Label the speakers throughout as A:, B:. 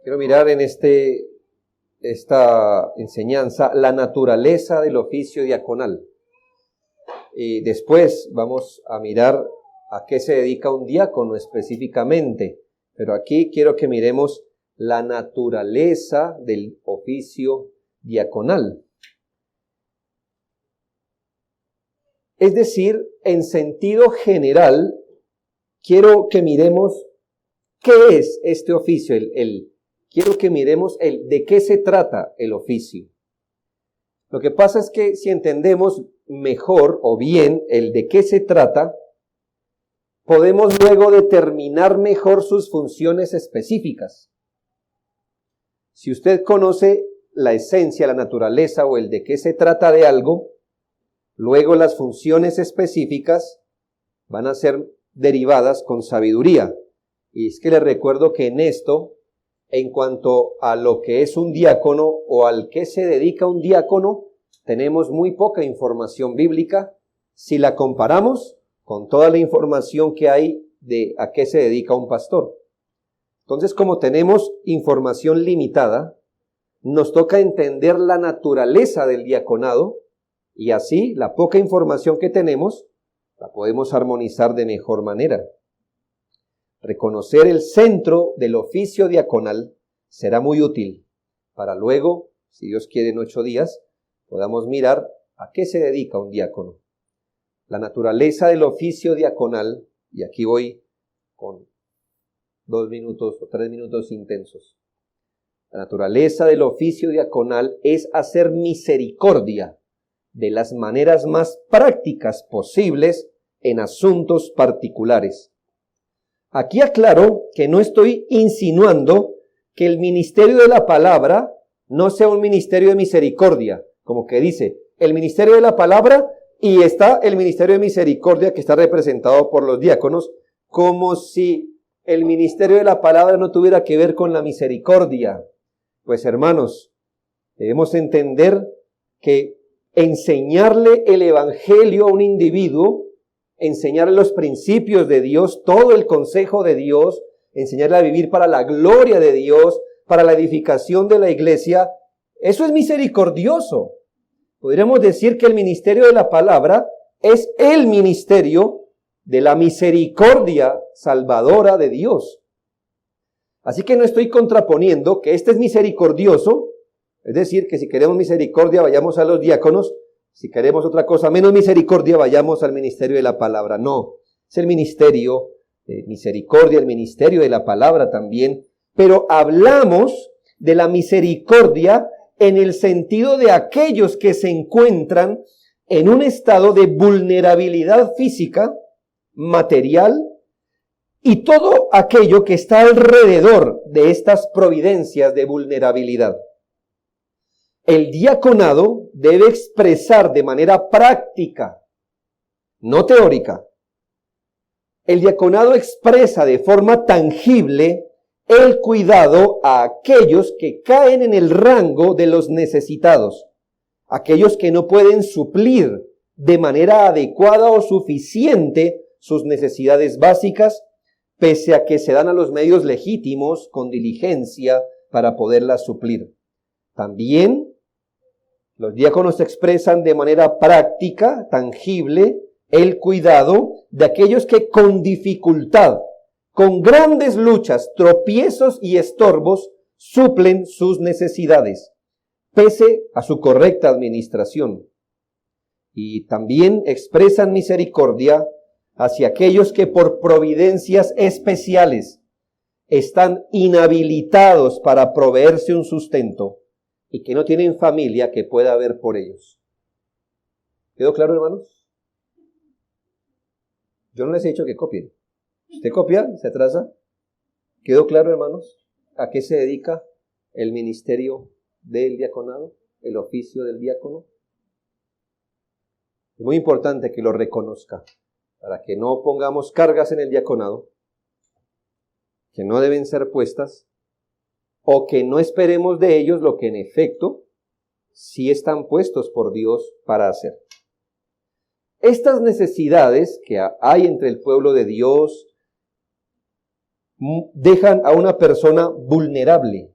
A: Quiero mirar en esta enseñanza la naturaleza del oficio diaconal. Y después vamos a mirar a qué se dedica un diácono específicamente. Pero aquí quiero que miremos la naturaleza del oficio diaconal. Es decir, en sentido general, quiero que miremos qué es este oficio, quiero que miremos de qué se trata el oficio. Lo que pasa es que si entendemos mejor o bien el de qué se trata, podemos luego determinar mejor sus funciones específicas. Si usted conoce la esencia, la naturaleza o el de qué se trata de algo, luego las funciones específicas van a ser derivadas con sabiduría. Y es que les recuerdo que en esto, en cuanto a lo que es un diácono o al que se dedica un diácono, tenemos muy poca información bíblica si la comparamos con toda la información que hay de a qué se dedica un pastor. Entonces, como tenemos información limitada, nos toca entender la naturaleza del diaconado y así la poca información que tenemos la podemos armonizar de mejor manera. Reconocer el centro del oficio diaconal será muy útil para luego, si Dios quiere en 8 días, podamos mirar a qué se dedica un diácono. La naturaleza del oficio diaconal, y aquí voy con 2 minutos o 3 minutos intensos. La naturaleza del oficio diaconal es hacer misericordia de las maneras más prácticas posibles en asuntos particulares. Aquí aclaro que no estoy insinuando que el ministerio de la palabra no sea un ministerio de misericordia, como que dice, el ministerio de la palabra y está el ministerio de misericordia que está representado por los diáconos, como si el ministerio de la palabra no tuviera que ver con la misericordia. Pues hermanos, debemos entender que enseñarle el evangelio a un individuo, enseñarle los principios de Dios, todo el consejo de Dios, enseñarle a vivir para la gloria de Dios, para la edificación de la iglesia, eso es misericordioso. Podríamos decir que el ministerio de la palabra es el ministerio de la misericordia salvadora de Dios. Así que no estoy contraponiendo que este es misericordioso, es decir, que si queremos misericordia vayamos a los diáconos, si queremos otra cosa menos misericordia vayamos al ministerio de la palabra. No, es el ministerio de misericordia, el ministerio de la palabra también, pero hablamos de la misericordia en el sentido de aquellos que se encuentran en un estado de vulnerabilidad física, material, y todo aquello que está alrededor de estas providencias de vulnerabilidad. El diaconado debe expresar de manera práctica, no teórica. El diaconado expresa de forma tangible el cuidado a aquellos que caen en el rango de los necesitados, aquellos que no pueden suplir de manera adecuada o suficiente sus necesidades básicas, pese a que se dan a los medios legítimos con diligencia para poderlas suplir. También los diáconos expresan de manera práctica, tangible, el cuidado de aquellos que con dificultad, con grandes luchas, tropiezos y estorbos, suplen sus necesidades, pese a su correcta administración. Y también expresan misericordia hacia aquellos que por providencias especiales están inhabilitados para proveerse un sustento y que no tienen familia que pueda ver por ellos. ¿Quedó claro, hermanos? Yo no les he dicho que copien. ¿Usted copia? ¿Se atrasa? ¿Quedó claro, hermanos? ¿A qué se dedica el ministerio del diaconado? ¿El oficio del diácono? Es muy importante que lo reconozca, para que no pongamos cargas en el diaconado, que no deben ser puestas, o que no esperemos de ellos lo que en efecto sí están puestos por Dios para hacer. Estas necesidades que hay entre el pueblo de Dios dejan a una persona vulnerable.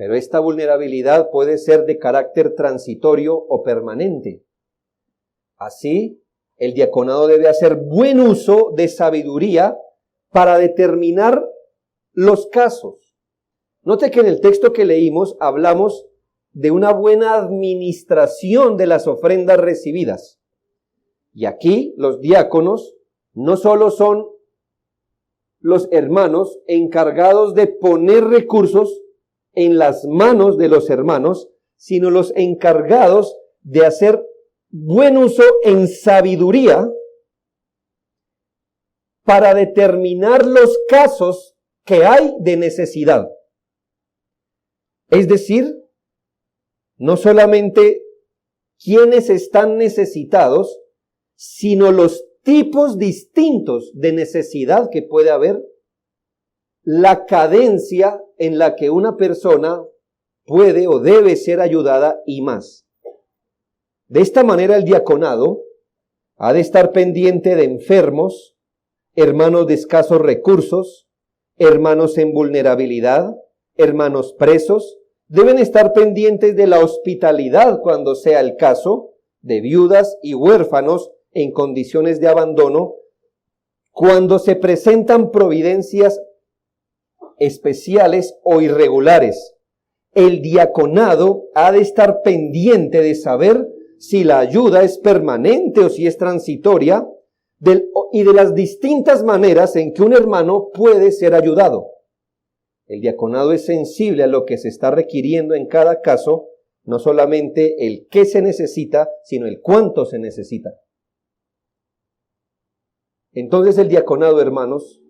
A: Pero esta vulnerabilidad puede ser de carácter transitorio o permanente. Así, el diaconado debe hacer buen uso de sabiduría para determinar los casos. Note que en el texto que leímos hablamos de una buena administración de las ofrendas recibidas. Y aquí los diáconos no solo son los hermanos encargados de poner recursos en las manos de los hermanos, sino los encargados de hacer buen uso en sabiduría para determinar los casos que hay de necesidad. Es decir, no solamente quienes están necesitados, sino los tipos distintos de necesidad que puede haber, la cadencia en la que una persona puede o debe ser ayudada y más. De esta manera el diaconado ha de estar pendiente de enfermos, hermanos de escasos recursos, hermanos en vulnerabilidad, hermanos presos. Deben estar pendientes de la hospitalidad cuando sea el caso, de viudas y huérfanos en condiciones de abandono, cuando se presentan providencias especiales o irregulares. El diaconado ha de estar pendiente de saber si la ayuda es permanente o si es transitoria, y de las distintas maneras en que un hermano puede ser ayudado. El diaconado es sensible a lo que se está requiriendo en cada caso, no solamente el qué se necesita, sino el cuánto se necesita. Entonces el diaconado, hermanos,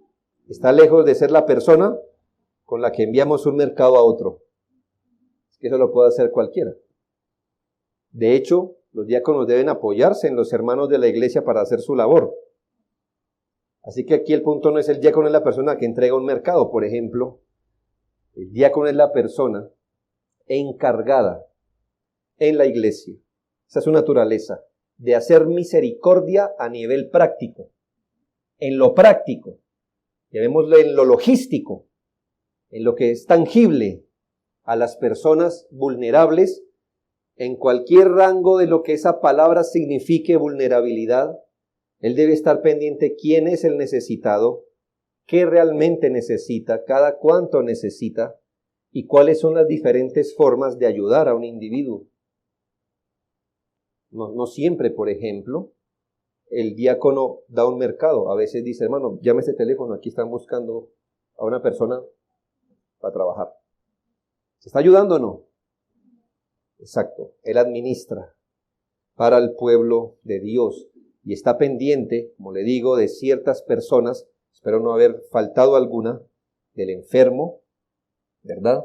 A: está lejos de ser la persona con la que enviamos un mercado a otro. Eso lo puede hacer cualquiera. De hecho, los diáconos deben apoyarse en los hermanos de la iglesia para hacer su labor. Así que aquí el punto no es el diácono es la persona que entrega un mercado, por ejemplo. El diácono es la persona encargada en la iglesia. Esa es su naturaleza, de hacer misericordia a nivel práctico. En lo práctico, llamémoslo en lo logístico, en lo que es tangible a las personas vulnerables, en cualquier rango de lo que esa palabra signifique vulnerabilidad. Él debe estar pendiente quién es el necesitado, qué realmente necesita, cada cuánto necesita y cuáles son las diferentes formas de ayudar a un individuo. No siempre, por ejemplo, el diácono da un mercado. A veces dice, hermano, llame a este teléfono, aquí están buscando a una persona para trabajar. ¿Se está ayudando o no? Exacto, él administra para el pueblo de Dios y está pendiente, como le digo, de ciertas personas, espero no haber faltado alguna, del enfermo, ¿verdad?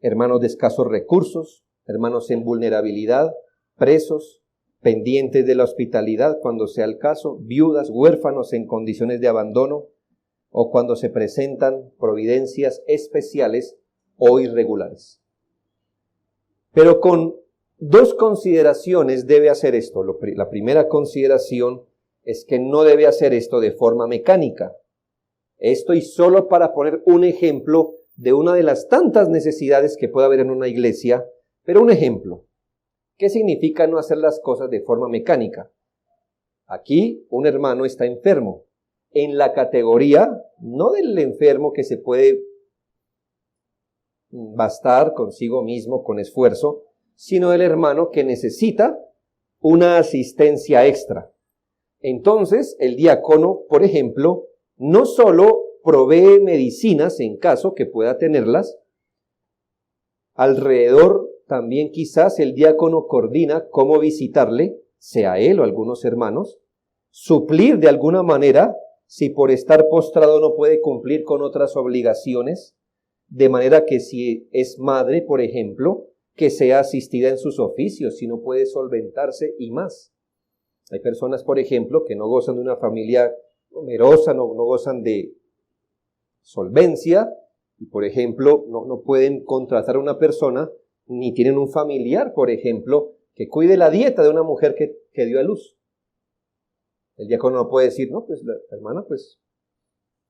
A: Hermanos de escasos recursos, hermanos en vulnerabilidad, presos, pendientes de la hospitalidad cuando sea el caso, viudas, huérfanos en condiciones de abandono o cuando se presentan providencias especiales o irregulares. Pero con dos consideraciones debe hacer esto. La primera consideración es que no debe hacer esto de forma mecánica. Esto y solo para poner un ejemplo de una de las tantas necesidades que puede haber en una iglesia, pero un ejemplo. ¿Qué significa no hacer las cosas de forma mecánica? Aquí un hermano está enfermo, en la categoría no del enfermo que se puede bastar consigo mismo con esfuerzo, sino del hermano que necesita una asistencia extra. Entonces, el diácono, por ejemplo, no solo provee medicinas en caso que pueda tenerlas, alrededor también quizás el diácono coordina cómo visitarle, sea él o algunos hermanos, suplir de alguna manera, si por estar postrado no puede cumplir con otras obligaciones, de manera que si es madre, por ejemplo, que sea asistida en sus oficios, si no puede solventarse y más. Hay personas, por ejemplo, que no gozan de una familia numerosa, no gozan de solvencia, y por ejemplo, no pueden contratar a una persona, ni tienen un familiar, por ejemplo, que cuide la dieta de una mujer que dio a luz. El diácono no puede decir, no, pues la hermana pues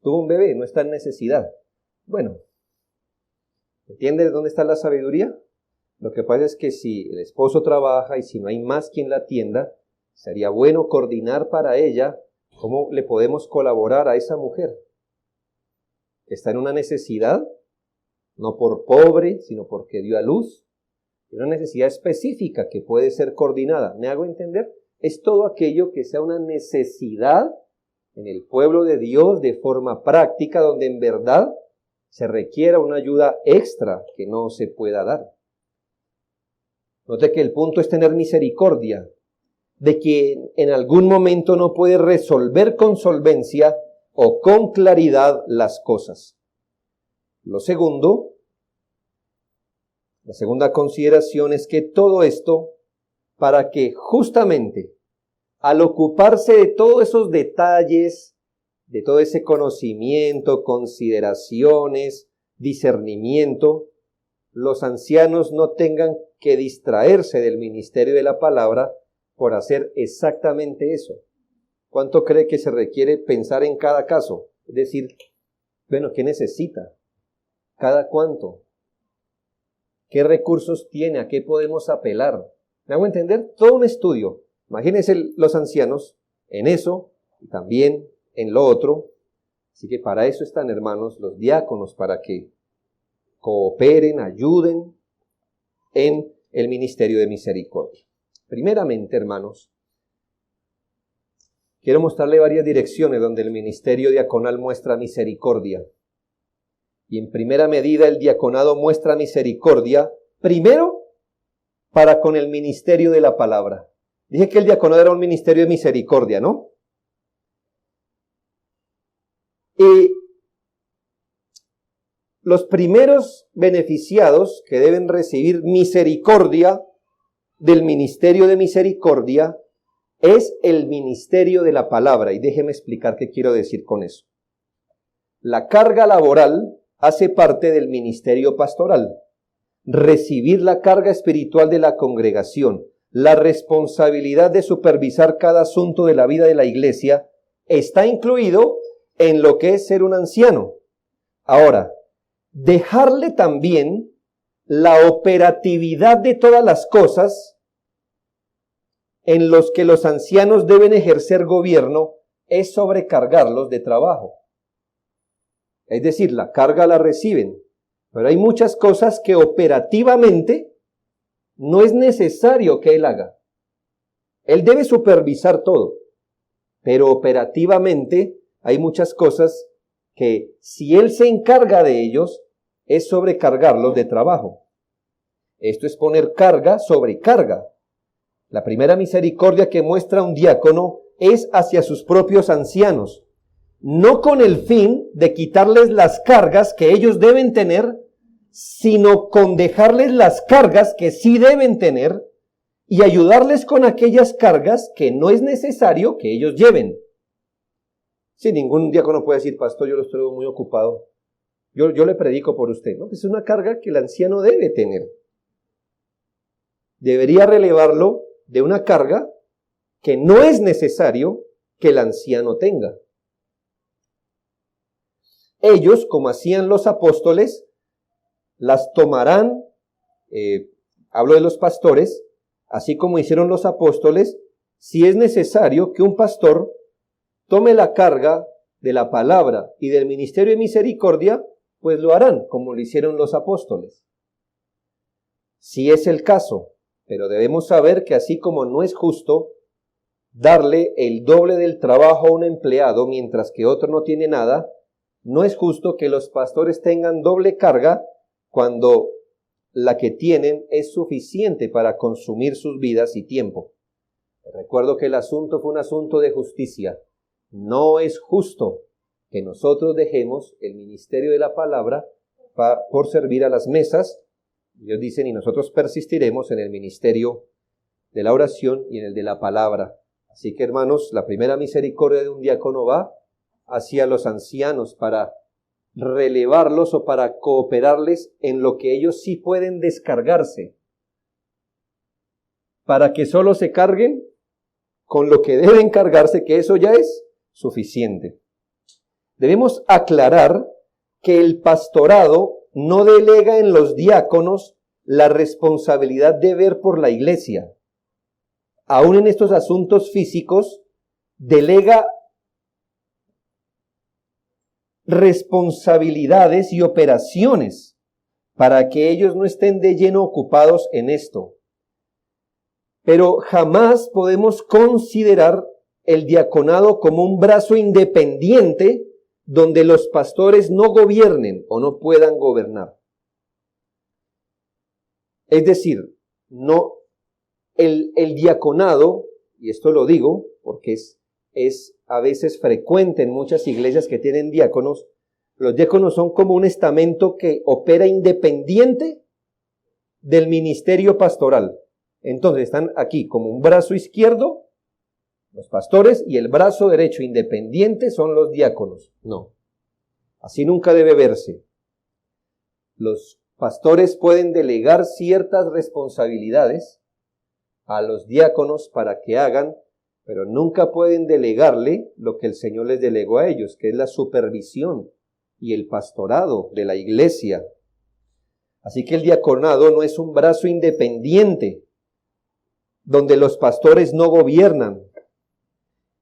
A: tuvo un bebé, no está en necesidad. Bueno, ¿entiendes dónde está la sabiduría? Lo que pasa es que si el esposo trabaja y si no hay más quien la atienda, sería bueno coordinar para ella cómo le podemos colaborar a esa mujer que está en una necesidad, no por pobre, sino porque dio a luz, una necesidad específica que puede ser coordinada. ¿Me hago entender? Es todo aquello que sea una necesidad en el pueblo de Dios de forma práctica, donde en verdad se requiera una ayuda extra que no se pueda dar. Note que el punto es tener misericordia de quien en algún momento no puede resolver con solvencia o con claridad las cosas. Lo segundo, la segunda consideración es que todo esto para que justamente al ocuparse de todos esos detalles, de todo ese conocimiento, consideraciones, discernimiento, los ancianos no tengan que distraerse del ministerio de la palabra por hacer exactamente eso. ¿Cuánto cree que se requiere pensar en cada caso? Es decir, bueno, ¿qué necesita? ¿Cada cuánto? ¿Qué recursos tiene? ¿A qué podemos apelar? ¿Me hago entender? Todo un estudio. Imagínense los ancianos en eso y también en lo otro. Así que para eso están, hermanos, los diáconos, para que cooperen, ayuden en el ministerio de misericordia. Primeramente, hermanos, quiero mostrarle varias direcciones donde el ministerio diaconal muestra misericordia. Y en primera medida el diaconado muestra misericordia, primero, para con el ministerio de la palabra. Dije que el diaconado era un ministerio de misericordia, ¿no? Y los primeros beneficiados que deben recibir misericordia del ministerio de misericordia es el ministerio de la palabra. Y déjeme explicar qué quiero decir con eso. La carga laboral hace parte del ministerio pastoral. Recibir la carga espiritual de la congregación, la responsabilidad de supervisar cada asunto de la vida de la iglesia, está incluido en lo que es ser un anciano. Ahora, dejarle también la operatividad de todas las cosas en los que los ancianos deben ejercer gobierno es sobrecargarlos de trabajo. Es decir, la carga la reciben, pero hay muchas cosas que operativamente no es necesario que él haga. Él debe supervisar todo, pero operativamente hay muchas cosas que si él se encarga de ellos, es sobrecargarlos de trabajo. Esto es poner carga sobre carga. La primera misericordia que muestra un diácono es hacia sus propios ancianos, no con el fin de quitarles las cargas que ellos deben tener, sino con dejarles las cargas que sí deben tener y ayudarles con aquellas cargas que no es necesario que ellos lleven. Si ningún diácono puede decir, pastor, yo lo estoy muy ocupado, yo le predico por usted. No, es una carga que el anciano debe tener. Debería relevarlo de una carga que no es necesario que el anciano tenga. Ellos, como hacían los apóstoles, las tomarán, hablo de los pastores, así como hicieron los apóstoles, si es necesario que un pastor tome la carga de la palabra y del ministerio de misericordia, pues lo harán, como lo hicieron los apóstoles. Si es el caso, pero debemos saber que así como no es justo darle el doble del trabajo a un empleado mientras que otro no tiene nada, no es justo que los pastores tengan doble carga cuando la que tienen es suficiente para consumir sus vidas y tiempo. Recuerdo que el asunto fue un asunto de justicia. No es justo que nosotros dejemos el ministerio de la palabra por servir a las mesas. Ellos dicen, y nosotros persistiremos en el ministerio de la oración y en el de la palabra. Así que, hermanos, la primera misericordia de un diácono va hacia los ancianos para relevarlos o para cooperarles en lo que ellos sí pueden descargarse, para que solo se carguen con lo que debe encargarse, que eso ya es suficiente. Debemos aclarar que el pastorado no delega en los diáconos la responsabilidad de ver por la iglesia. Aún en estos asuntos físicos, delega responsabilidades y operaciones para que ellos no estén de lleno ocupados en esto. Pero jamás podemos considerar el diaconado como un brazo independiente donde los pastores no gobiernen o no puedan gobernar. Es decir, no el diaconado, y esto lo digo porque es a veces frecuente en muchas iglesias que tienen diáconos, los diáconos son como un estamento que opera independiente del ministerio pastoral. Entonces están aquí como un brazo izquierdo, los pastores, y el brazo derecho independiente son los diáconos. No, así nunca debe verse. Los pastores pueden delegar ciertas responsabilidades a los diáconos para que hagan, pero nunca pueden delegarle lo que el Señor les delegó a ellos, que es la supervisión y el pastorado de la iglesia. Así que el diaconado no es un brazo independiente donde los pastores no gobiernan.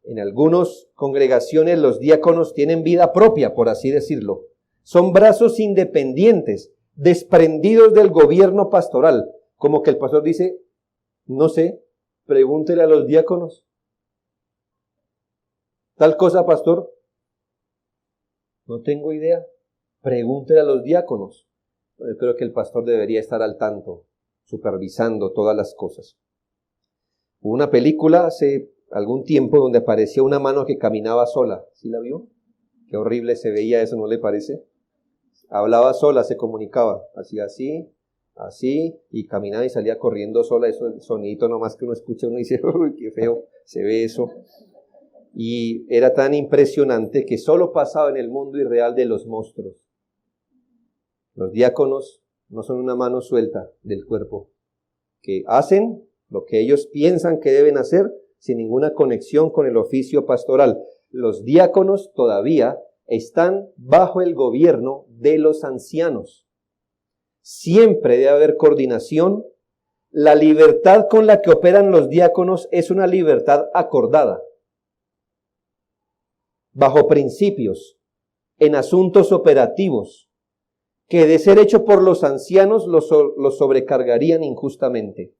A: En algunas congregaciones los diáconos tienen vida propia, por así decirlo. Son brazos independientes, desprendidos del gobierno pastoral. Como que el pastor dice, no sé, pregúntele a los diáconos. ¿Tal cosa, pastor? No tengo idea. Pregúntele a los diáconos. Yo creo que el pastor debería estar al tanto, supervisando todas las cosas. Hubo una película hace algún tiempo donde aparecía una mano que caminaba sola. ¿Sí la vio? Qué horrible se veía eso, ¿no le parece? Hablaba sola, se comunicaba. Hacía así, así, y caminaba y salía corriendo sola. Eso, el sonidito nomás que uno escucha, uno dice, uy, qué feo se ve eso. Y era tan impresionante que solo pasaba en el mundo irreal de los monstruos. Los diáconos no son una mano suelta del cuerpo, que hacen lo que ellos piensan que deben hacer sin ninguna conexión con el oficio pastoral. Los diáconos todavía están bajo el gobierno de los ancianos. Siempre debe haber coordinación. La libertad con la que operan los diáconos es una libertad acordada, bajo principios, en asuntos operativos, que de ser hecho por los ancianos los sobrecargarían injustamente.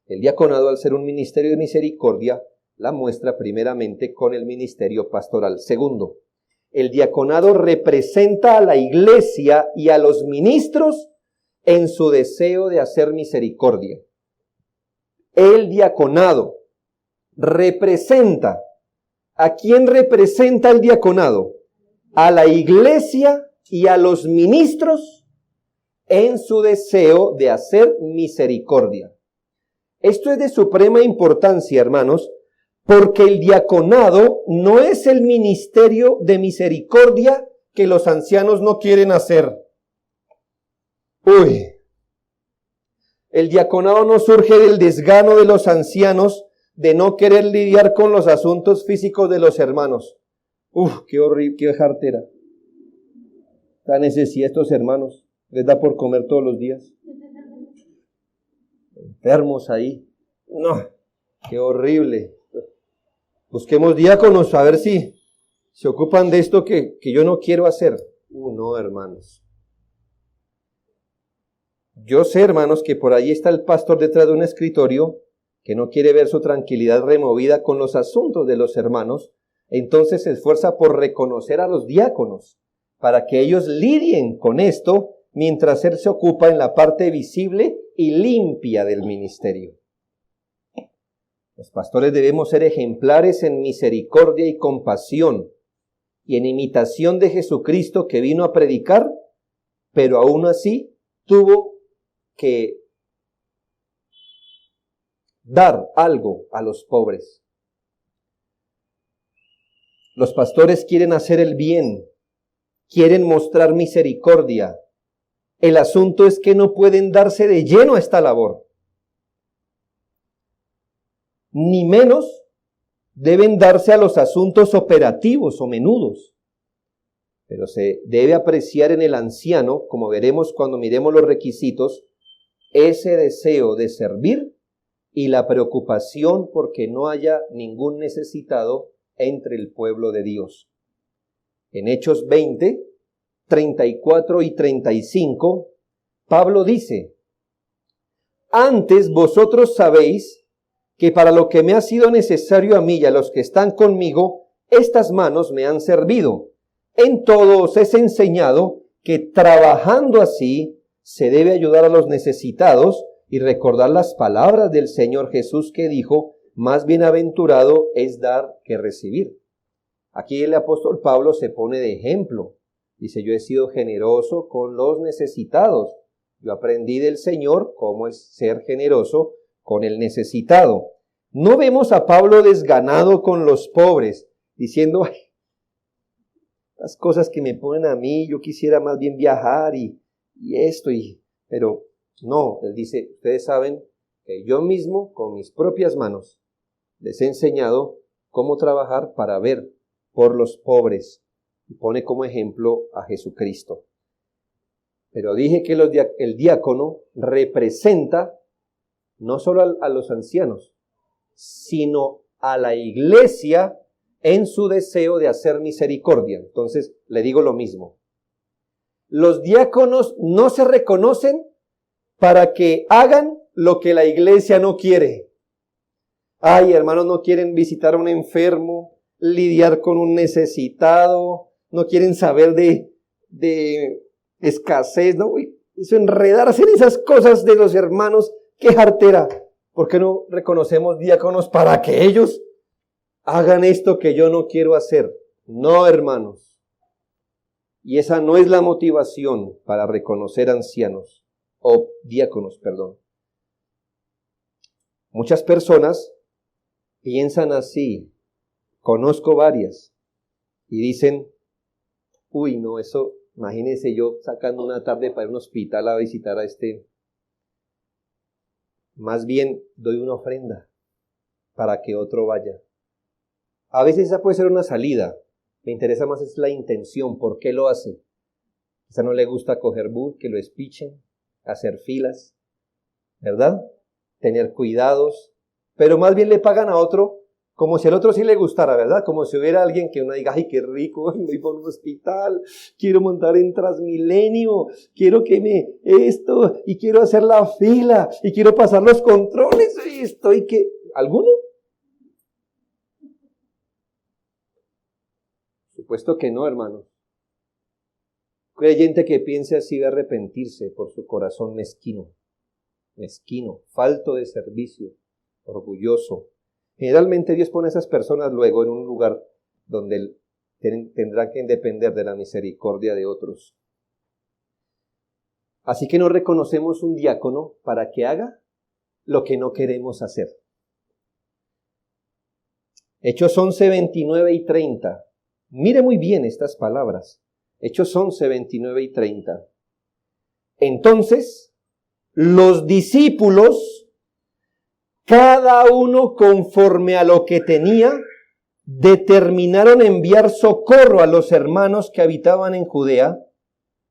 A: El diaconado, al ser un ministerio de misericordia, la muestra primeramente con el ministerio pastoral. Segundo, el diaconado representa a la iglesia y a los ministros en su deseo de hacer misericordia. El diaconado representa. ¿A quién representa el diaconado? A la iglesia y a los ministros en su deseo de hacer misericordia. Esto es de suprema importancia, hermanos, porque el diaconado no es el ministerio de misericordia que los ancianos no quieren hacer. El diaconado no surge del desgano de los ancianos de no querer lidiar con los asuntos físicos de los hermanos. Qué horrible, qué jartera. La necesidad de estos hermanos, les da por comer todos los días. Enfermos ahí. No, qué horrible. Busquemos diáconos a ver si se ocupan de esto que yo no quiero hacer. No, hermanos. Yo sé, hermanos, que por ahí está el pastor detrás de un escritorio que no quiere ver su tranquilidad removida con los asuntos de los hermanos, entonces se esfuerza por reconocer a los diáconos para que ellos lidien con esto mientras él se ocupa en la parte visible y limpia del ministerio. Los pastores debemos ser ejemplares en misericordia y compasión y en imitación de Jesucristo, que vino a predicar, pero aún así tuvo que dar algo a los pobres. Los pastores quieren hacer el bien, quieren mostrar misericordia. El asunto es que no pueden darse de lleno a esta labor. Ni menos deben darse a los asuntos operativos o menudos. Pero se debe apreciar en el anciano, como veremos cuando miremos los requisitos, ese deseo de servir y la preocupación porque no haya ningún necesitado entre el pueblo de Dios. En Hechos 20, 34 y 35, Pablo dice: antes vosotros sabéis que para lo que me ha sido necesario a mí y a los que están conmigo, estas manos me han servido. En todo os he enseñado que trabajando así se debe ayudar a los necesitados y recordar las palabras del Señor Jesús que dijo: más bienaventurado es dar que recibir. Aquí el apóstol Pablo se pone de ejemplo. Dice: yo he sido generoso con los necesitados. Yo aprendí del Señor cómo es ser generoso con el necesitado. No vemos a Pablo desganado con los pobres, diciendo: ay, las cosas que me ponen a mí, yo quisiera más bien viajar y esto, pero no, él dice: ustedes saben que yo mismo con mis propias manos les he enseñado cómo trabajar para ver por los pobres. Y pone como ejemplo a Jesucristo. Pero dije que el diácono representa no solo a los ancianos, sino a la iglesia en su deseo de hacer misericordia. Entonces, le digo lo mismo. Los diáconos no se reconocen para que hagan lo que la iglesia no quiere. Ay, hermanos, no quieren visitar a un enfermo, lidiar con un necesitado, no quieren saber de escasez, ¿no? Eso, enredarse en esas cosas de los hermanos, qué jartera. ¿Por qué no reconocemos diáconos para que ellos hagan esto que yo no quiero hacer? No, hermanos. Y esa no es la motivación para reconocer ancianos, o diáconos, perdón. Muchas personas piensan así. Conozco varias y dicen: uy, no, eso, imagínense yo sacando una tarde para ir a un hospital a visitar a más bien doy una ofrenda para que otro vaya. A veces esa puede ser una salida. Me interesa más es la intención, ¿por qué lo hace? Quizá no le gusta coger bus, que lo espichen, hacer filas, ¿verdad? Tener cuidados, pero más bien le pagan a otro como si al otro sí le gustara, ¿verdad? Como si hubiera alguien que uno diga: ay, qué rico, voy por un hospital, quiero montar en Transmilenio, quiero que esto, y quiero hacer la fila, y quiero pasar los controles, y estoy que... ¿Alguno? Supuesto que no, hermanos. Creyente que piense así va a arrepentirse por su corazón mezquino, falto de servicio, orgulloso. Generalmente Dios pone a esas personas luego en un lugar donde tendrán que depender de la misericordia de otros. Así que no reconocemos un diácono para que haga lo que no queremos hacer. Hechos 11, 29 y 30. Mire muy bien estas palabras. Hechos 11, 29 y 30. Entonces, los discípulos, cada uno conforme a lo que tenía, determinaron enviar socorro a los hermanos que habitaban en Judea,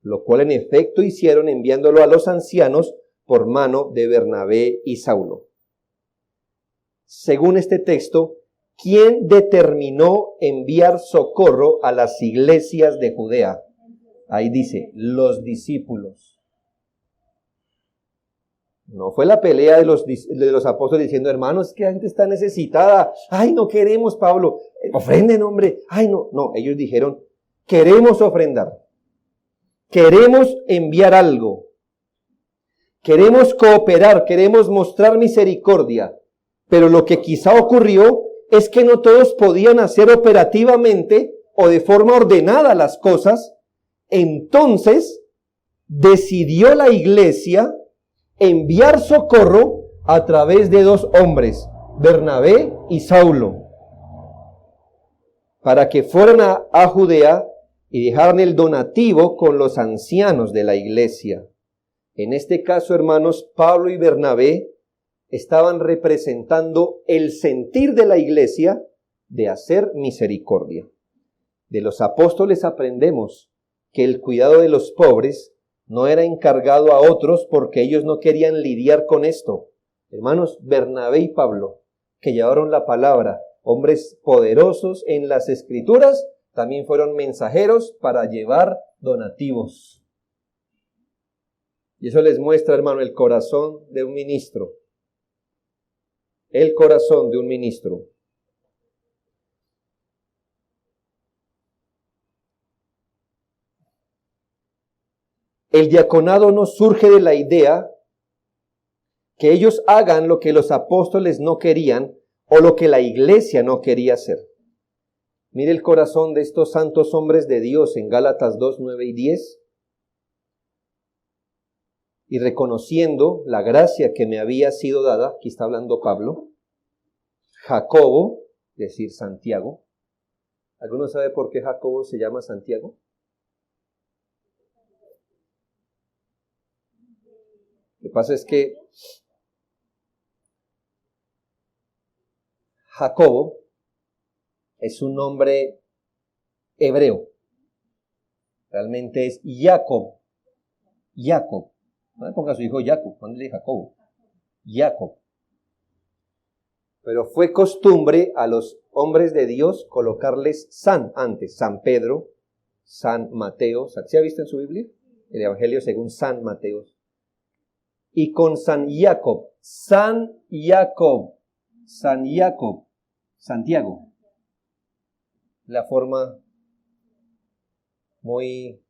A: lo cual en efecto hicieron enviándolo a los ancianos por mano de Bernabé y Saulo. Según este texto, ¿quién determinó enviar socorro a las iglesias de Judea? Ahí dice, los discípulos. No fue la pelea de los apóstoles diciendo: hermanos, es que la gente está necesitada. Ay, no queremos, Pablo. Ofrenden, hombre. Ay, no. No, ellos dijeron: queremos ofrendar. Queremos enviar algo. Queremos cooperar. Queremos mostrar misericordia. Pero lo que quizá ocurrió es que no todos podían hacer operativamente o de forma ordenada las cosas. Entonces, decidió la iglesia enviar socorro a través de dos hombres, Bernabé y Saulo, para que fueran a Judea y dejaran el donativo con los ancianos de la iglesia. En este caso, hermanos, Pablo y Bernabé estaban representando el sentir de la iglesia de hacer misericordia. De los apóstoles aprendemos que el cuidado de los pobres no era encargado a otros porque ellos no querían lidiar con esto. Hermanos, Bernabé y Pablo, que llevaron la palabra, hombres poderosos en las Escrituras, también fueron mensajeros para llevar donativos. Y eso les muestra, hermano, el corazón de un ministro. El corazón de un ministro. El diaconado no surge de la idea que ellos hagan lo que los apóstoles no querían o lo que la iglesia no quería hacer. Mire el corazón de estos santos hombres de Dios en Gálatas 2, 9 y 10. Y reconociendo la gracia que me había sido dada, aquí está hablando Pablo, Jacobo, es decir, Santiago. ¿Alguno sabe por qué Jacobo se llama Santiago? Lo que pasa es que Jacobo es un nombre hebreo. Realmente es Jacob. Jacob. No le ponga a su hijo Jacob, póngale Jacobo. Jacob. Pero fue costumbre a los hombres de Dios colocarles San antes. San Pedro, San Mateo. ¿Se ha visto en su Biblia? El Evangelio según San Mateo. Y con San Jacob. San Jacob. San Jacob. Santiago. La forma muy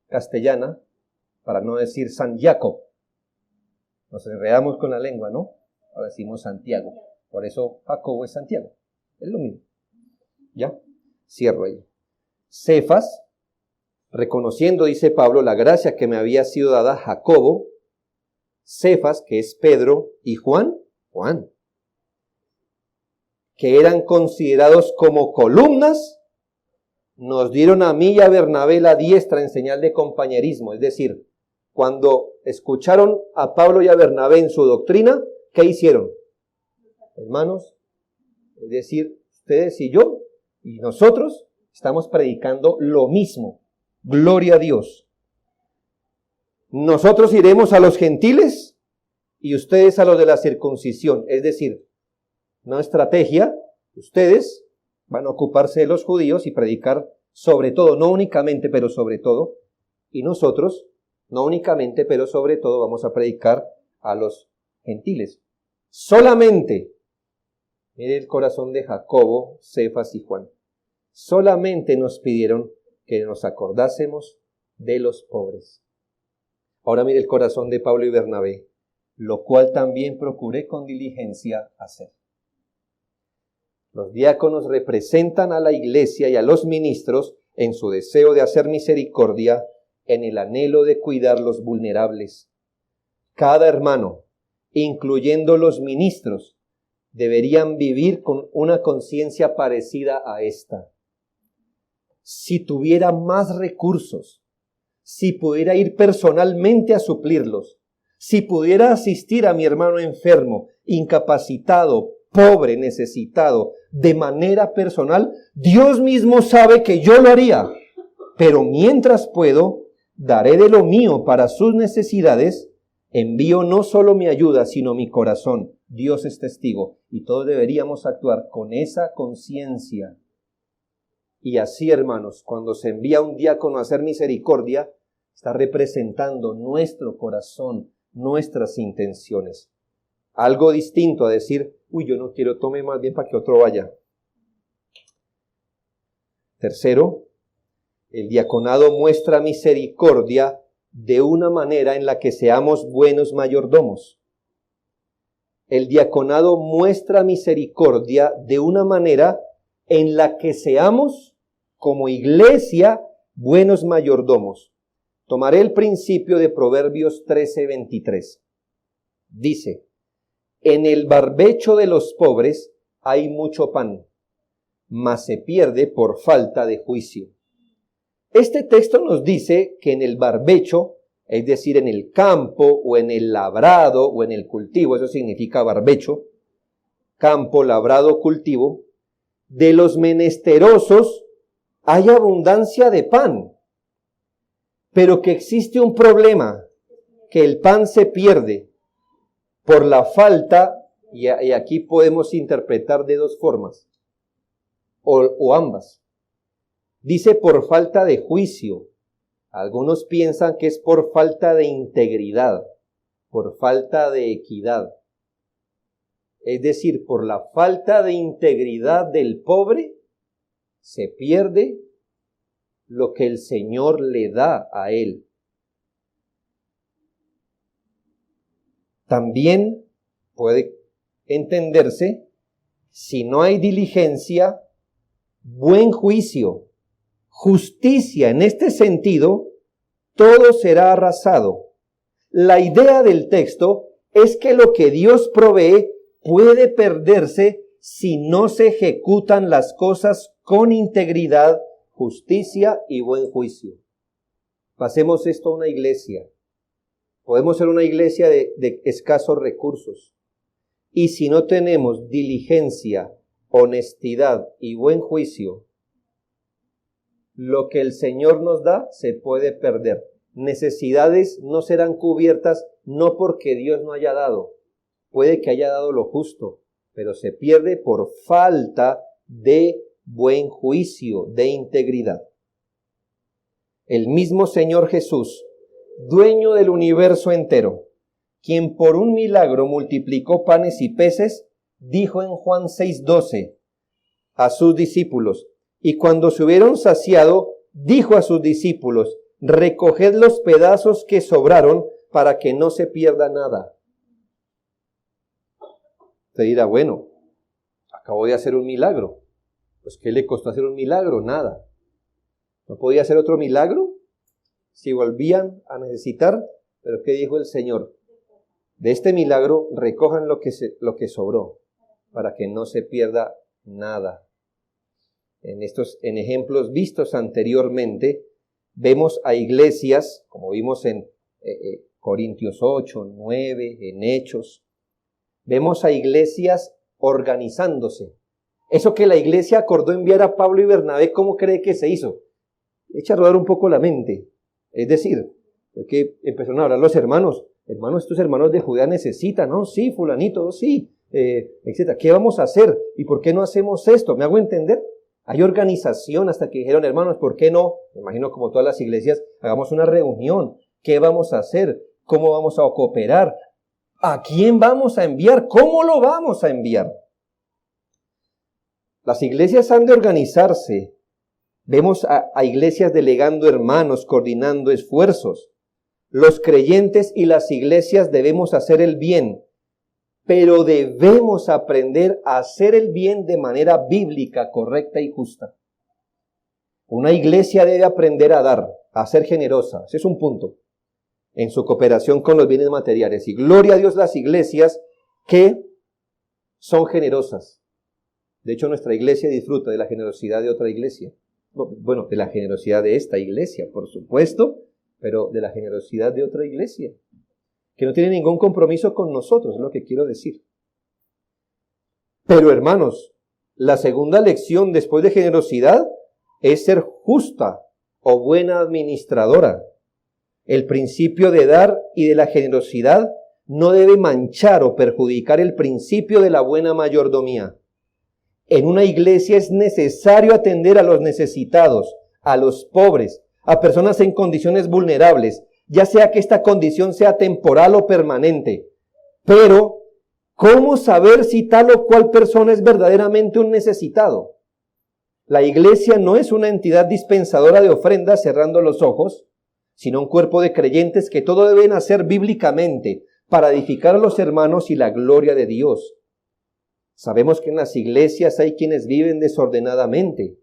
A: castellana, para no decir San Jacob. Nos enredamos con la lengua, ¿no? Ahora decimos Santiago. Por eso Jacobo es Santiago. Es lo mismo. ¿Ya? Cierro ahí. Cefas, reconociendo, dice Pablo, la gracia que me había sido dada, Jacobo, Cefas, que es Pedro, y Juan, que eran considerados como columnas, nos dieron a mí y a Bernabé la diestra en señal de compañerismo. Es decir, cuando escucharon a Pablo y a Bernabé en su doctrina, ¿qué hicieron? Hermanos, es decir, ustedes y yo, y nosotros, estamos predicando lo mismo. Gloria a Dios. Nosotros iremos a los gentiles y ustedes a los de la circuncisión. Es decir, no estrategia, ustedes van a ocuparse de los judíos y predicar sobre todo, no únicamente, pero sobre todo. Y nosotros, no únicamente, pero sobre todo, vamos a predicar a los gentiles. Solamente, mire el corazón de Jacobo, Cefas y Juan. Solamente nos pidieron que nos acordásemos de los pobres. Ahora mire el corazón de Pablo y Bernabé, lo cual también procuré con diligencia hacer. Los diáconos representan a la iglesia y a los ministros en su deseo de hacer misericordia, en el anhelo de cuidar los vulnerables. Cada hermano, incluyendo los ministros, deberían vivir con una conciencia parecida a esta. Si tuviera más recursos, si pudiera ir personalmente a suplirlos, si pudiera asistir a mi hermano enfermo, incapacitado, pobre, necesitado, de manera personal, Dios mismo sabe que yo lo haría. Pero mientras puedo, daré de lo mío para sus necesidades. Envío no solo mi ayuda, sino mi corazón. Dios es testigo. Y todos deberíamos actuar con esa conciencia. Y así, hermanos, cuando se envía un diácono a hacer misericordia, está representando nuestro corazón, nuestras intenciones. Algo distinto a decir, yo no quiero, tome más bien para que otro vaya. Tercero, el diaconado muestra misericordia de una manera en la que seamos buenos mayordomos. El diaconado muestra misericordia de una manera en la que seamos, como iglesia, buenos mayordomos. Tomaré el principio de Proverbios 13:23. Dice, en el barbecho de los pobres hay mucho pan, mas se pierde por falta de juicio. Este texto nos dice que en el barbecho, es decir, en el campo o en el labrado o en el cultivo, eso significa barbecho, campo, labrado, cultivo, de los menesterosos hay abundancia de pan, pero que existe un problema, que el pan se pierde por la falta, y aquí podemos interpretar de dos formas, o ambas. Dice por falta de juicio. Algunos piensan que es por falta de integridad, por falta de equidad. Es decir, por la falta de integridad del pobre, se pierde lo que el Señor le da a él. También puede entenderse, si no hay diligencia, buen juicio, justicia. En este sentido, todo será arrasado. La idea del texto es que lo que Dios provee puede perderse si no se ejecutan las cosas con integridad, justicia y buen juicio. Pasemos esto a una iglesia. Podemos ser una iglesia de escasos recursos. Y si no tenemos diligencia, honestidad y buen juicio, lo que el Señor nos da se puede perder. Necesidades no serán cubiertas no porque Dios no haya dado. Puede que haya dado lo justo, pero se pierde por falta de buen juicio, de integridad. El mismo Señor Jesús, dueño del universo entero, quien por un milagro multiplicó panes y peces, dijo en Juan 6:12 a sus discípulos, y cuando se hubieron saciado, dijo a sus discípulos, recoged los pedazos que sobraron para que no se pierda nada. Usted dirá, bueno, acabo de hacer un milagro. Pues, ¿qué le costó hacer un milagro? Nada. ¿No podía hacer otro milagro? Si volvían a necesitar, pero ¿qué dijo el Señor? De este milagro recojan lo que sobró, para que no se pierda nada. En ejemplos vistos anteriormente, vemos a iglesias, como vimos en Corintios 8, 9, en Hechos, vemos a iglesias organizándose. Eso que la iglesia acordó enviar a Pablo y Bernabé, ¿cómo cree que se hizo? Echa a rodar un poco la mente. Es decir, que empezaron a hablar los hermanos, estos hermanos de Judea necesitan, ¿no? Sí, fulanito, sí, etcétera. ¿Qué vamos a hacer? ¿Y por qué no hacemos esto? ¿Me hago entender? Hay organización hasta que dijeron, hermanos, ¿por qué no? Me imagino como todas las iglesias, hagamos una reunión. ¿Qué vamos a hacer? ¿Cómo vamos a cooperar? ¿A quién vamos a enviar? ¿Cómo lo vamos a enviar? Las iglesias han de organizarse. Vemos a iglesias delegando hermanos, coordinando esfuerzos. Los creyentes y las iglesias debemos hacer el bien, pero debemos aprender a hacer el bien de manera bíblica, correcta y justa. Una iglesia debe aprender a dar, a ser generosa. Ese es un punto. En su cooperación con los bienes materiales. Y gloria a Dios las iglesias que son generosas. De hecho, nuestra iglesia disfruta de la generosidad de otra iglesia. Bueno, de la generosidad de esta iglesia, por supuesto, pero de la generosidad de otra iglesia, que no tiene ningún compromiso con nosotros, es lo que quiero decir. Pero hermanos, la segunda lección después de generosidad es ser justa o buena administradora. El principio de dar y de la generosidad no debe manchar o perjudicar el principio de la buena mayordomía. En una iglesia es necesario atender a los necesitados, a los pobres, a personas en condiciones vulnerables, ya sea que esta condición sea temporal o permanente. Pero, ¿cómo saber si tal o cual persona es verdaderamente un necesitado? La iglesia no es una entidad dispensadora de ofrendas cerrando los ojos, sino un cuerpo de creyentes que todo deben hacer bíblicamente para edificar a los hermanos y la gloria de Dios. Sabemos que en las iglesias hay quienes viven desordenadamente.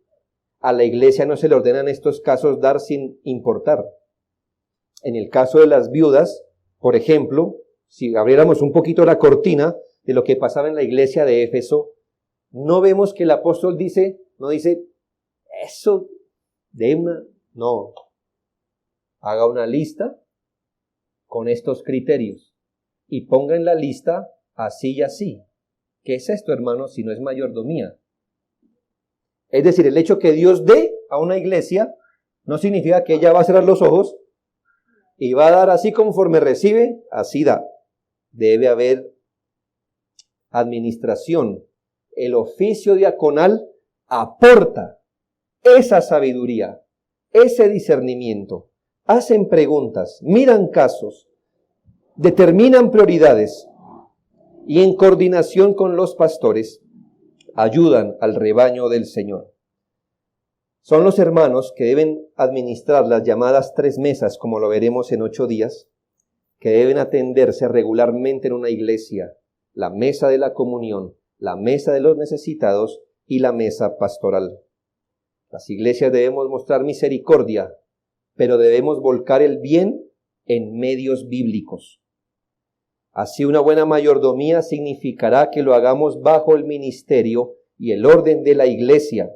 A: A la iglesia no se le ordena en estos casos dar sin importar. En el caso de las viudas, por ejemplo, si abriéramos un poquito la cortina de lo que pasaba en la iglesia de Éfeso, no vemos que el apóstol no dice, eso no. Haga una lista con estos criterios y ponga en la lista así y así. ¿Qué es esto, hermanos, si no es mayordomía? Es decir, el hecho que Dios dé a una iglesia no significa que ella va a cerrar los ojos y va a dar así conforme recibe, así da. Debe haber administración. El oficio diaconal aporta esa sabiduría, ese discernimiento. Hacen preguntas, miran casos, determinan prioridades y en coordinación con los pastores ayudan al rebaño del Señor. Son los hermanos que deben administrar las llamadas 3 mesas, como lo veremos en 8 días, que deben atenderse regularmente en una iglesia: la mesa de la comunión, la mesa de los necesitados y la mesa pastoral. Las iglesias debemos mostrar misericordia, pero debemos volcar el bien en medios bíblicos. Así, una buena mayordomía significará que lo hagamos bajo el ministerio y el orden de la iglesia.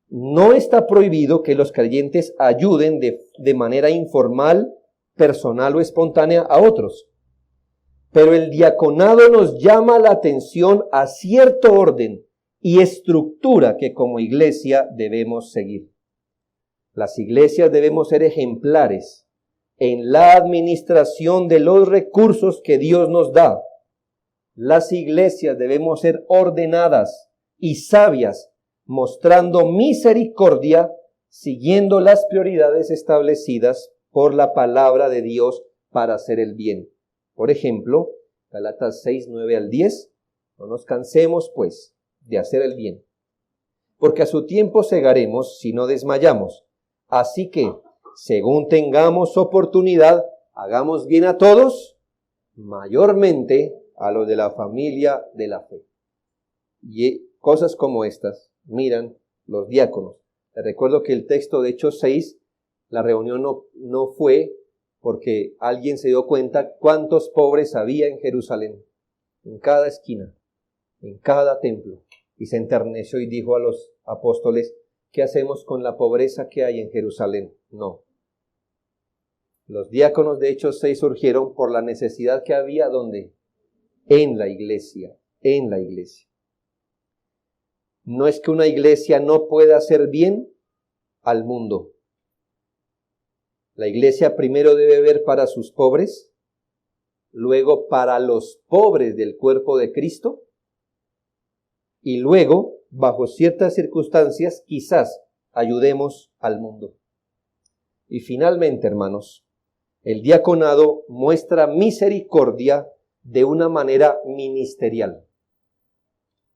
A: No está prohibido que los creyentes ayuden de manera informal, personal o espontánea a otros. Pero el diaconado nos llama la atención a cierto orden y estructura que como iglesia debemos seguir. Las iglesias debemos ser ejemplares en la administración de los recursos que Dios nos da. Las iglesias debemos ser ordenadas y sabias, mostrando misericordia, siguiendo las prioridades establecidas por la palabra de Dios para hacer el bien. Por ejemplo, Gálatas 6, 9 al 10, no nos cansemos, pues, de hacer el bien, porque a su tiempo segaremos si no desmayamos. Así que, según tengamos oportunidad, hagamos bien a todos, mayormente a los de la familia de la fe. Y cosas como estas miran los diáconos. Les recuerdo que el texto de Hechos 6, la reunión no fue porque alguien se dio cuenta cuántos pobres había en Jerusalén, en cada esquina, en cada templo, y se enterneció y dijo a los apóstoles: ¿qué hacemos con la pobreza que hay en Jerusalén? No. Los diáconos de Hechos 6 surgieron por la necesidad que había, ¿dónde? En la iglesia, en la iglesia. No es que una iglesia no pueda hacer bien al mundo. La iglesia primero debe ver para sus pobres, luego para los pobres del cuerpo de Cristo, y luego, bajo ciertas circunstancias, quizás ayudemos al mundo. Y finalmente, hermanos, el diaconado muestra misericordia de una manera ministerial.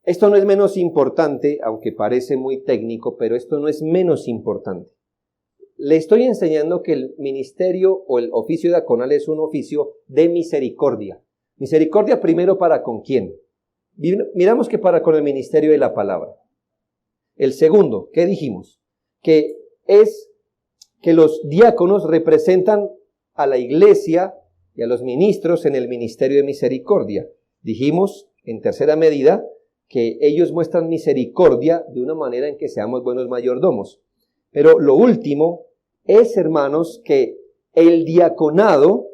A: Esto no es menos importante, aunque parece muy técnico, pero esto no es menos importante. Le estoy enseñando que el ministerio o el oficio diaconal es un oficio de misericordia. Misericordia primero para con quién. Miramos que para con el ministerio de la palabra. El segundo, ¿qué dijimos? Que es que los diáconos representan a la iglesia y a los ministros en el ministerio de misericordia. Dijimos, en tercera medida, que ellos muestran misericordia de una manera en que seamos buenos mayordomos. Pero lo último es, hermanos, que el diaconado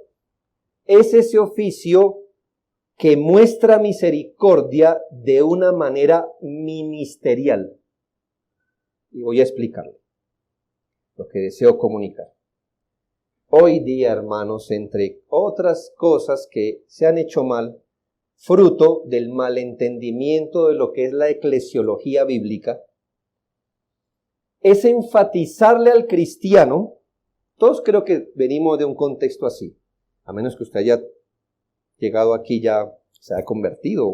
A: es ese oficio que muestra misericordia de una manera ministerial. Y voy a explicarlo, lo que deseo comunicar. Hoy día, hermanos, entre otras cosas que se han hecho mal, fruto del malentendimiento de lo que es la eclesiología bíblica, es enfatizarle al cristiano. Todos creo que venimos de un contexto así, a menos que usted haya llegado aquí ya se ha convertido,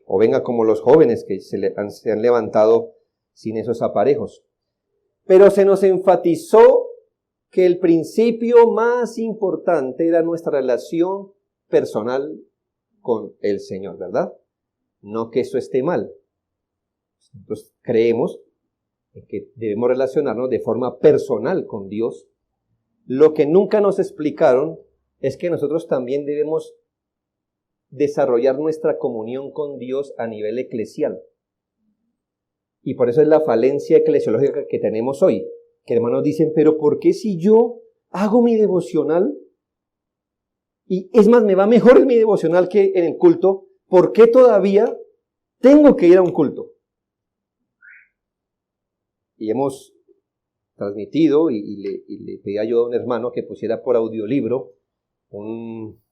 A: o venga como los jóvenes que se han levantado sin esos aparejos. Pero se nos enfatizó que el principio más importante era nuestra relación personal con el Señor, ¿verdad? No que eso esté mal. Nosotros creemos que debemos relacionarnos de forma personal con Dios. Lo que nunca nos explicaron es que nosotros también debemos desarrollar nuestra comunión con Dios a nivel eclesial. Y por eso es la falencia eclesiológica que tenemos hoy. Que hermanos dicen, pero ¿por qué si yo hago mi devocional? Y es más, me va mejor en mi devocional que en el culto. ¿Por qué todavía tengo que ir a un culto. Y hemos transmitido y le pedí ayuda a un hermano que pusiera por audiolibro un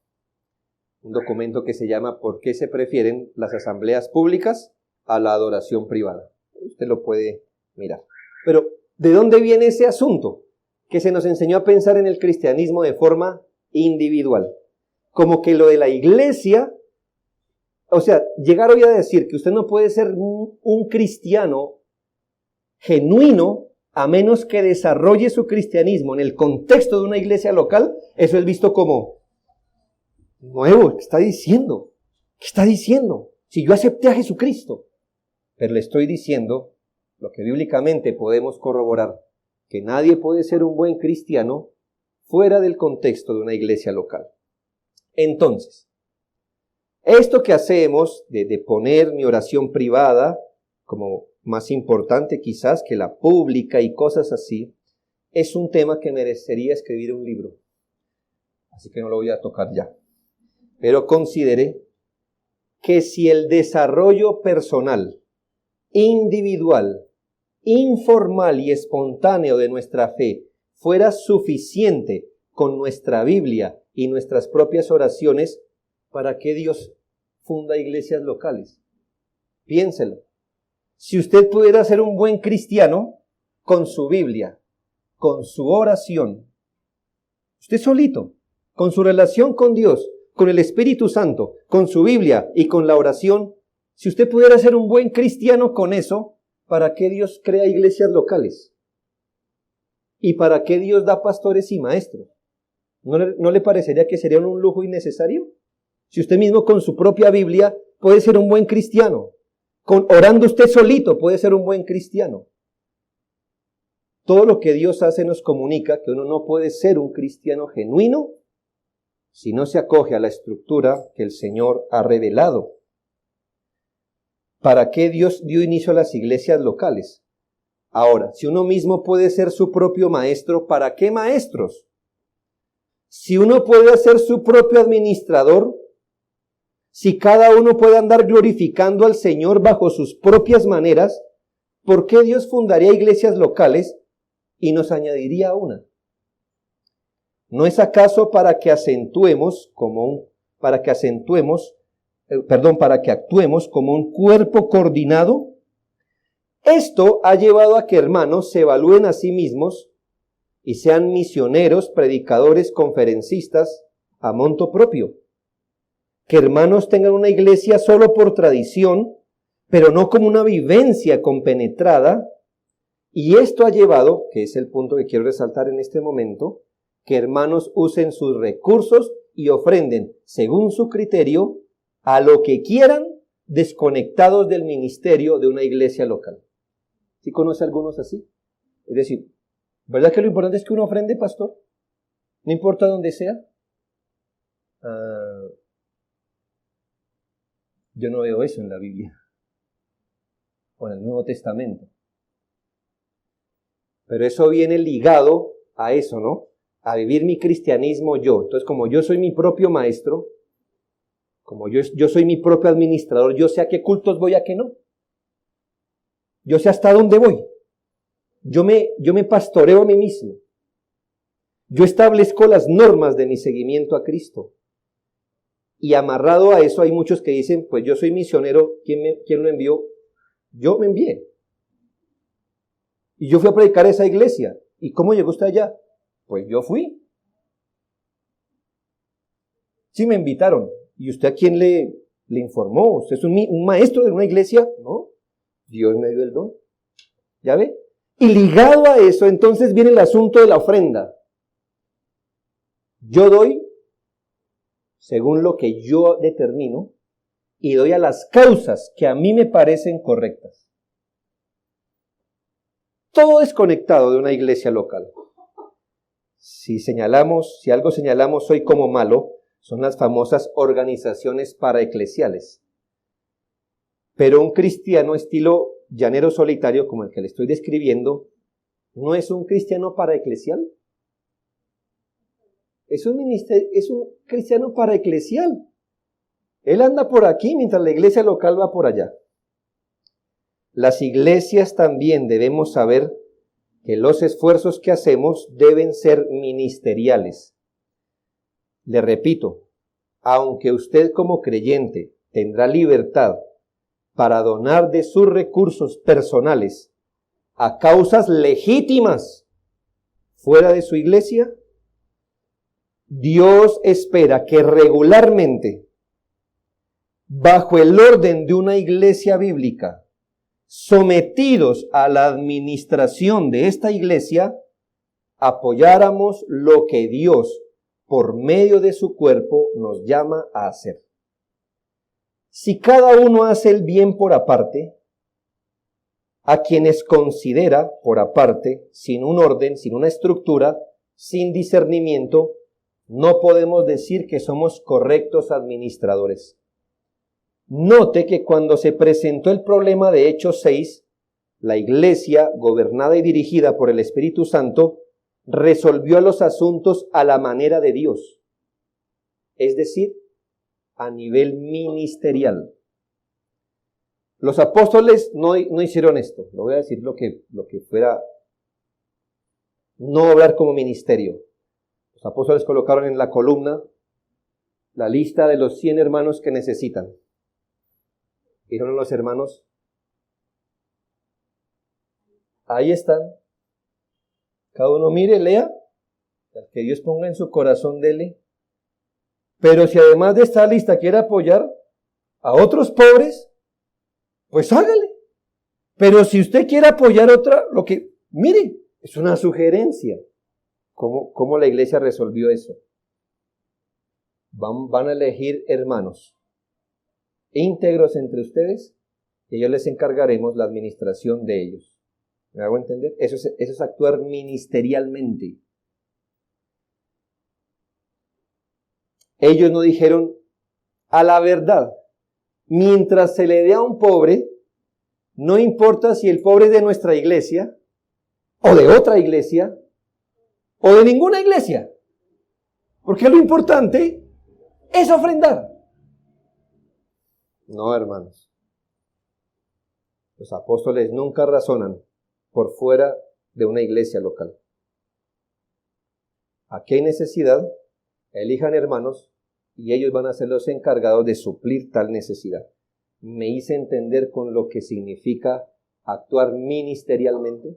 A: documento que se llama ¿Por qué se prefieren las asambleas públicas a la adoración privada? Usted lo puede mirar. Pero, ¿de dónde viene ese asunto? Que se nos enseñó a pensar en el cristianismo de forma individual. Como que lo de la iglesia, o sea, llegar hoy a decir que usted no puede ser un cristiano genuino a menos que desarrolle su cristianismo en el contexto de una iglesia local, eso es visto como nuevo. ¿Qué está diciendo? ¿Qué está diciendo? Si yo acepté a Jesucristo. Pero le estoy diciendo lo que bíblicamente podemos corroborar, que nadie puede ser un buen cristiano fuera del contexto de una iglesia local. Entonces, esto que hacemos de poner mi oración privada como más importante quizás que la pública y cosas así, es un tema que merecería escribir un libro. Así que no lo voy a tocar ya. Pero considere que si el desarrollo personal, individual, informal y espontáneo de nuestra fe fuera suficiente con nuestra Biblia y nuestras propias oraciones, ¿para qué Dios funda iglesias locales? Piénselo. Si usted pudiera ser un buen cristiano con su Biblia, con su oración, usted solito, con su relación con Dios, con el Espíritu Santo, con su Biblia y con la oración, si usted pudiera ser un buen cristiano con eso, ¿para qué Dios crea iglesias locales? ¿Y para qué Dios da pastores y maestros? ¿No le parecería que sería un lujo innecesario? Si usted mismo con su propia Biblia puede ser un buen cristiano, orando usted solito puede ser un buen cristiano. Todo lo que Dios hace nos comunica que uno no puede ser un cristiano genuino si no se acoge a la estructura que el Señor ha revelado. ¿Para qué Dios dio inicio a las iglesias locales? Ahora, si uno mismo puede ser su propio maestro, ¿para qué maestros? Si uno puede ser su propio administrador, si cada uno puede andar glorificando al Señor bajo sus propias maneras, ¿por qué Dios fundaría iglesias locales y nos añadiría una? ¿No es acaso para que actuemos como un cuerpo coordinado? Esto ha llevado a que hermanos se evalúen a sí mismos y sean misioneros, predicadores, conferencistas a monto propio. Que hermanos tengan una iglesia solo por tradición, pero no como una vivencia compenetrada. Y esto ha llevado, que es el punto que quiero resaltar en este momento, que hermanos usen sus recursos y ofrenden, según su criterio, a lo que quieran, desconectados del ministerio de una iglesia local. ¿Sí conoce algunos así? Es decir, ¿verdad que lo importante es que uno ofrende, pastor? No importa dónde sea. Yo no veo eso en la Biblia o en el Nuevo Testamento. Pero eso viene ligado a eso, ¿no? A vivir mi cristianismo yo. Entonces, como yo soy mi propio maestro, como yo soy mi propio administrador, yo sé a qué cultos voy, a qué no. Yo sé hasta dónde voy. Yo me pastoreo a mí mismo. Yo establezco las normas de mi seguimiento a Cristo. Y amarrado a eso hay muchos que dicen, pues yo soy misionero, ¿quién lo envió? Yo me envié. Y yo fui a predicar a esa iglesia. ¿Y cómo llegó usted allá? Pues yo fui. Sí me invitaron. ¿Y usted a quién le informó? ¿Usted es un maestro de una iglesia? No. Dios me dio el don. ¿Ya ve? Y ligado a eso, entonces viene el asunto de la ofrenda. Yo doy según lo que yo determino y doy a las causas que a mí me parecen correctas. Todo desconectado de una iglesia local. Si algo señalamos hoy como malo, son las famosas organizaciones paraeclesiales. Pero un cristiano estilo llanero solitario, como el que le estoy describiendo, ¿no es un cristiano paraeclesial? Es un cristiano paraeclesial. Él anda por aquí mientras la iglesia local va por allá. las iglesias también debemos saber que los esfuerzos que hacemos deben ser ministeriales. Le repito, aunque usted como creyente tendrá libertad para donar de sus recursos personales a causas legítimas fuera de su iglesia, Dios espera que regularmente, bajo el orden de una iglesia bíblica, sometidos a la administración de esta iglesia, apoyáramos lo que Dios, por medio de su cuerpo, nos llama a hacer. Si cada uno hace el bien por aparte, a quienes considera por aparte, sin un orden, sin una estructura, sin discernimiento, no podemos decir que somos correctos administradores. Note que cuando se presentó el problema de Hechos 6, la iglesia, gobernada y dirigida por el Espíritu Santo, resolvió los asuntos a la manera de Dios, es decir, a nivel ministerial. Los apóstoles no hicieron esto. Lo voy a decir lo que fuera, no hablar como ministerio. Los apóstoles colocaron en la columna la lista de los 100 hermanos que necesitan. Dijeron los hermanos, ahí están. Cada uno mire, lea, al que Dios ponga en su corazón, dele. Pero si además de esta lista quiere apoyar a otros pobres, pues hágale. Pero si usted quiere apoyar otra, mire, es una sugerencia. ¿Cómo la iglesia resolvió eso? Van a elegir hermanos íntegros entre ustedes y yo les encargaremos la administración de ellos. ¿Me hago entender? Eso es actuar ministerialmente. Ellos no dijeron, a la verdad, mientras se le dé a un pobre, no importa si el pobre es de nuestra iglesia, o de otra iglesia, o de ninguna iglesia. Porque lo importante es ofrendar. No, hermanos. Los apóstoles nunca razonan por fuera de una iglesia local. Aquí hay necesidad, elijan hermanos y ellos van a ser los encargados de suplir tal necesidad. ¿Me hice entender con lo que significa actuar ministerialmente?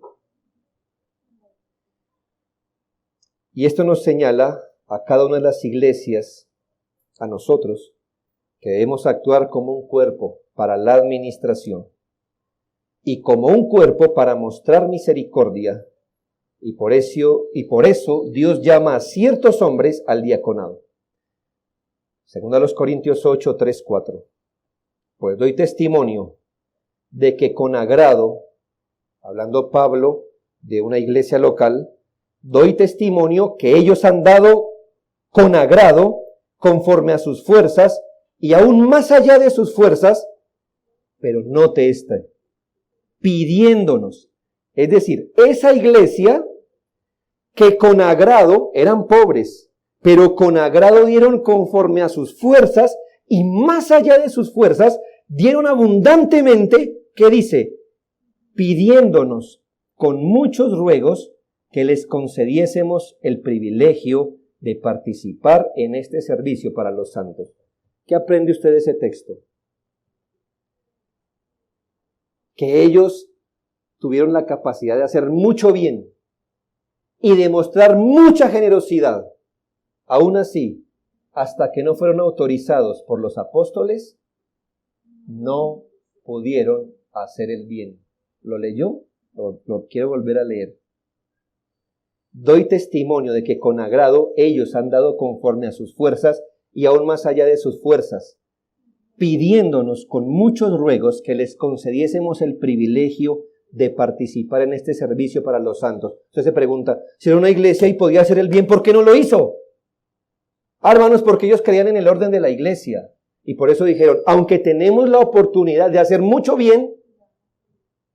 A: Y esto nos señala a cada una de las iglesias, a nosotros, que debemos actuar como un cuerpo para la administración y como un cuerpo para mostrar misericordia, y por eso Dios llama a ciertos hombres al diaconado. Según a los Corintios 8, 3, 4. Pues doy testimonio de que con agrado, hablando Pablo de una iglesia local, doy testimonio que ellos han dado con agrado, conforme a sus fuerzas, y aún más allá de sus fuerzas, pero note esta, pidiéndonos. Es decir, esa iglesia que con agrado eran pobres, pero con agrado dieron conforme a sus fuerzas, y más allá de sus fuerzas, dieron abundantemente, ¿qué dice? Pidiéndonos con muchos ruegos que les concediésemos el privilegio de participar en este servicio para los santos. ¿Qué aprende usted de ese texto? Que ellos tuvieron la capacidad de hacer mucho bien y de mostrar mucha generosidad. Aún así, hasta que no fueron autorizados por los apóstoles, no pudieron hacer el bien. ¿Lo leyó? Lo quiero volver a leer. Doy testimonio de que con agrado ellos han dado conforme a sus fuerzas y aún más allá de sus fuerzas, pidiéndonos con muchos ruegos que les concediésemos el privilegio de participar en este servicio para los santos. Usted se pregunta, si era una iglesia y podía hacer el bien, ¿por qué no lo hizo? Hermanos, porque ellos creían en el orden de la iglesia y por eso dijeron, aunque tenemos la oportunidad de hacer mucho bien,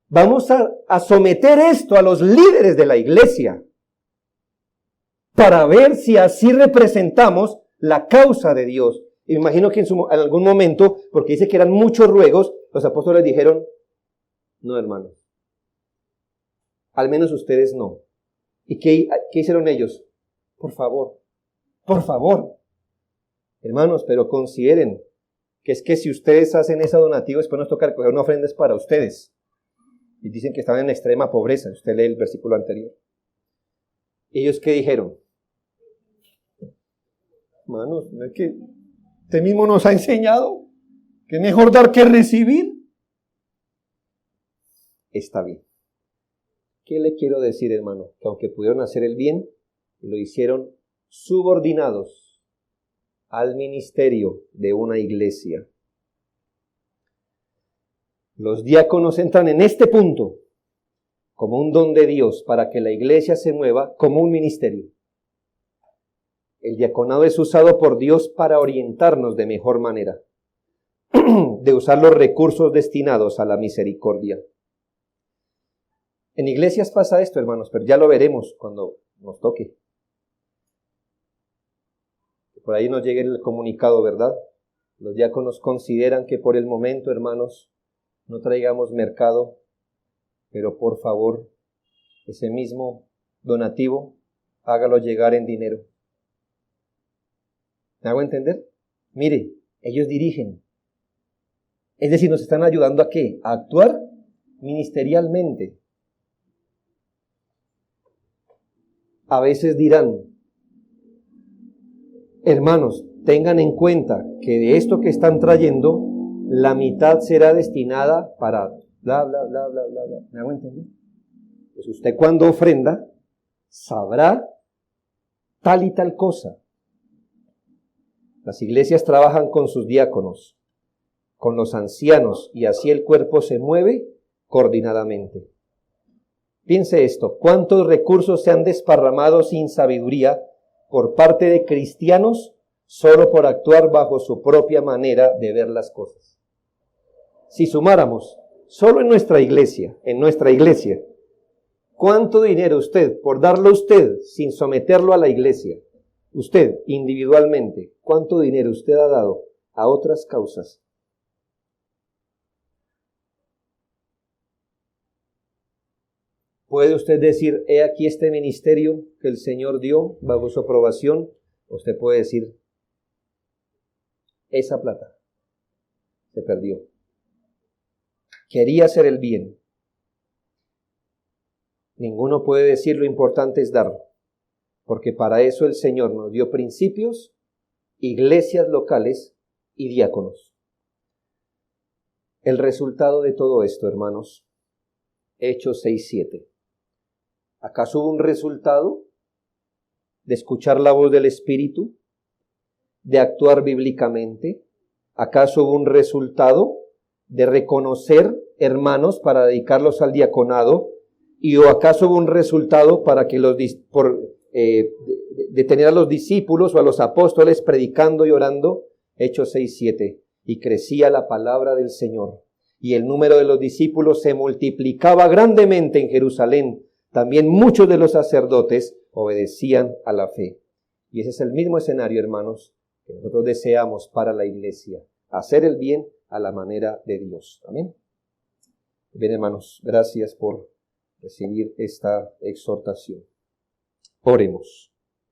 A: vamos a someter esto a los líderes de la iglesia para ver si así representamos la causa de Dios. Y me imagino que en algún momento, porque dice que eran muchos ruegos, los apóstoles dijeron, No, hermanos. Al menos ustedes no. ¿Y qué hicieron ellos? Por favor. Hermanos, pero consideren que es que si ustedes hacen esa donativa, después nos toca recoger una ofrenda para ustedes. Y dicen que estaban en extrema pobreza. Usted lee el versículo anterior. ¿Ellos qué dijeron? Hermanos, es que usted mismo nos ha enseñado que es mejor dar que recibir. Está bien. ¿Qué le quiero decir, hermano? Que aunque pudieron hacer el bien, lo hicieron subordinados al ministerio de una iglesia. Los diáconos entran en este punto como un don de Dios para que la iglesia se mueva como un ministerio. El diaconado es usado por Dios para orientarnos de mejor manera, de usar los recursos destinados a la misericordia. En iglesias pasa esto, hermanos, pero ya lo veremos cuando nos toque. Por ahí nos llegue el comunicado, ¿verdad? Los diáconos consideran que por el momento, hermanos, no traigamos mercado, pero por favor, ese mismo donativo, hágalo llegar en dinero. ¿Me hago entender? Mire, ellos dirigen. Es decir, nos están ayudando ¿a qué? A actuar ministerialmente. A veces dirán, hermanos, tengan en cuenta que de esto que están trayendo, la mitad será destinada para bla, bla, bla, bla, bla, bla. ¿Me hago entender? Pues usted cuando ofrenda, sabrá tal y tal cosa. Las iglesias trabajan con sus diáconos, con los ancianos, y así el cuerpo se mueve coordinadamente. Piense esto, ¿cuántos recursos se han desparramado sin sabiduría por parte de cristianos solo por actuar bajo su propia manera de ver las cosas? Si sumáramos, solo en nuestra iglesia, ¿cuánto dinero usted, por darlo usted, sin someterlo a la iglesia, usted individualmente, cuánto dinero usted ha dado a otras causas? ¿Puede usted decir, he aquí este ministerio que el Señor dio bajo su aprobación? Usted puede decir, esa plata se perdió. Quería hacer el bien. Ninguno puede decir lo importante es dar, porque para eso el Señor nos dio principios, iglesias locales y diáconos. El resultado de todo esto, hermanos, Hechos 6:7. ¿Acaso hubo un resultado de escuchar la voz del Espíritu, de actuar bíblicamente? ¿Acaso hubo un resultado de reconocer hermanos para dedicarlos al diaconado? ¿Y o acaso hubo un resultado para que de tener a los discípulos o a los apóstoles predicando y orando? Hechos 6:7. Y crecía la palabra del Señor, y el número de los discípulos se multiplicaba grandemente en Jerusalén. También muchos de los sacerdotes obedecían a la fe. Y ese es el mismo escenario, hermanos, que nosotros deseamos para la iglesia. Hacer el bien a la manera de Dios. Amén. Bien, hermanos, gracias por recibir esta exhortación. Oremos.